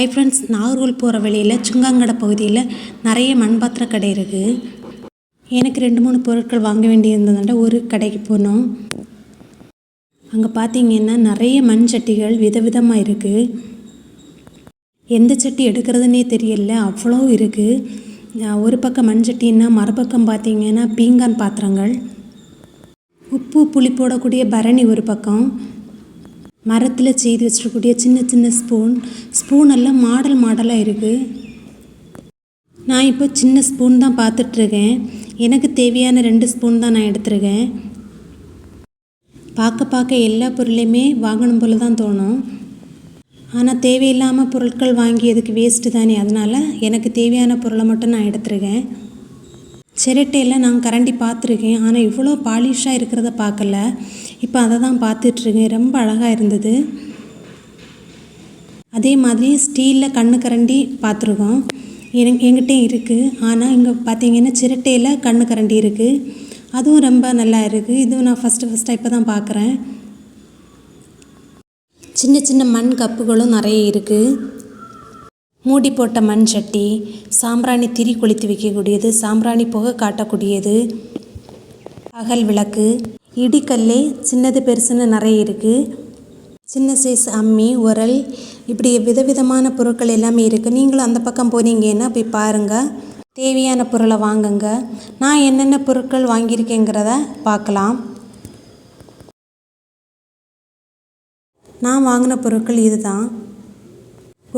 Hi friends, Nagercoil போகிற வழியில் சுங்காங்கடை பகுதியில் நிறைய மண்பாத்திர கடை இருக்குது. எனக்கு 2-3 பொருட்கள் வாங்க வேண்டியிருந்ததாண்ட ஒரு கடைக்கு போனோம். அங்கே பார்த்தீங்கன்னா நிறைய மண் சட்டிகள் விதவிதமாக இருக்குது. எந்த சட்டி எடுக்கிறதுனே தெரியல, அவ்வளோ இருக்குது. ஒரு பக்கம் மண் சட்டின்னா மறுபக்கம் பார்த்தீங்கன்னா பீங்கான் பாத்திரங்கள், உப்பு புளி போடக்கூடிய பரணி ஒரு பக்கம், மரத்தில் செய்து வச்சுருக்கக்கூடிய சின்ன சின்ன ஸ்பூன் எல்லாம் மாடலாக இருக்குது. நான் இப்போ சின்ன ஸ்பூன் தான் பார்த்துட்ருக்கேன். எனக்கு தேவையான 2 ஸ்பூன் தான் நான் எடுத்துருக்கேன். பார்க்க எல்லா பொருளையுமே வாங்கணும் போல தான் தோணும். ஆனால் தேவையில்லாமல் பொருட்கள் வாங்கியதுக்கு வேஸ்ட்டு தானே. அதனால் எனக்கு தேவையான பொருளை மட்டும் நான் எடுத்துருக்கேன். சிரட்டையில் நான் கரண்டி பார்த்துருக்கேன், ஆனால் இவ்வளோ பாலிஷாக இருக்கிறத பார்க்கல. இப்போ அதை தான் பார்த்துட்ருக்கேன். ரொம்ப அழகாக இருந்தது. அதே மாதிரி ஸ்டீலில் கரண்டி பார்த்துருக்கோம், என்கிட்ட இருக்குது. ஆனால் இங்கே பார்த்தீங்கன்னா சிரட்டையில் கரண்டி இருக்குது. அதுவும் ரொம்ப நல்லா இருக்குது. இதுவும் நான் ஃபஸ்ட்டாக இப்போ தான் பார்க்குறேன். சின்ன சின்ன மண் கப்புகளும் நிறைய இருக்குது. மூடி போட்ட மண் சட்டி, சாம்பிராணி திரி கொளுத்தி வைக்கக்கூடியது, சாம்பிராணி புகை காட்டக்கூடியது, அகல் விளக்கு, இடிக்கல்லே சின்னது பெருசுன்னு நிறைய இருக்குது. சின்ன சைஸ் அம்மி, உரல், இப்படி விதவிதமான பொருட்கள் எல்லாமே இருக்குது. நீங்களும் அந்த பக்கம் போனீங்கன்னா போய் பாருங்கள், தேவையான பொருளை வாங்குங்க. நான் என்னென்ன பொருட்கள் வாங்கியிருக்கேங்கிறத பார்க்கலாம். நான் வாங்கின பொருட்கள் இது தான்.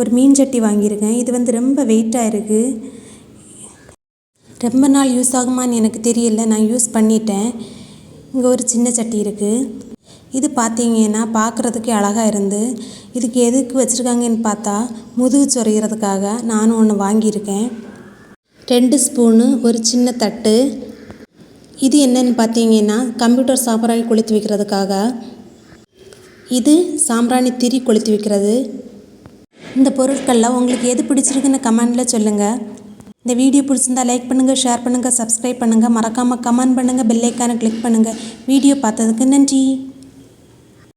ஒரு மீன் சட்டி வாங்கியிருக்கேன். இது ரொம்ப வெயிட்டாக இருக்குது. ரொம்ப நாள் யூஸ் ஆகுமான்னு எனக்கு தெரியல, நான் யூஸ் பண்ணிட்டேன். இங்கே ஒரு சின்ன சட்டி இருக்குது. இது பார்த்தீங்கன்னா பார்க்குறதுக்கே அழகாக இருந்து, இதுக்கு எதுக்கு வச்சுருக்காங்கன்னு பார்த்தா முதுகு சொறைகிறதுக்காக நானும் ஒன்று வாங்கியிருக்கேன். 2 ஸ்பூனு, ஒரு சின்ன தட்டு. இது என்னன்னு பார்த்தீங்கன்னா கம்ப்யூட்டர் சாம்பிராணி கொளுத்தி வைக்கிறதுக்காக. இது சாம்பிராணி திரி கொளுத்தி வைக்கிறது. இந்த பொருட்களில் உங்களுக்கு எது பிடிச்சிருக்குன்னு கமெண்டில் சொல்லுங்கள். இந்த வீடியோ பிடிச்சிருந்தால் லைக் பண்ணுங்கள், ஷேர் பண்ணுங்கள், சப்ஸ்கிரைப் பண்ணுங்கள். மறக்காமல் கமெண்ட் பண்ணுங்கள், பெல் ஐக்கானை கிளிக் பண்ணுங்கள். வீடியோ பார்த்ததுக்கு நன்றி.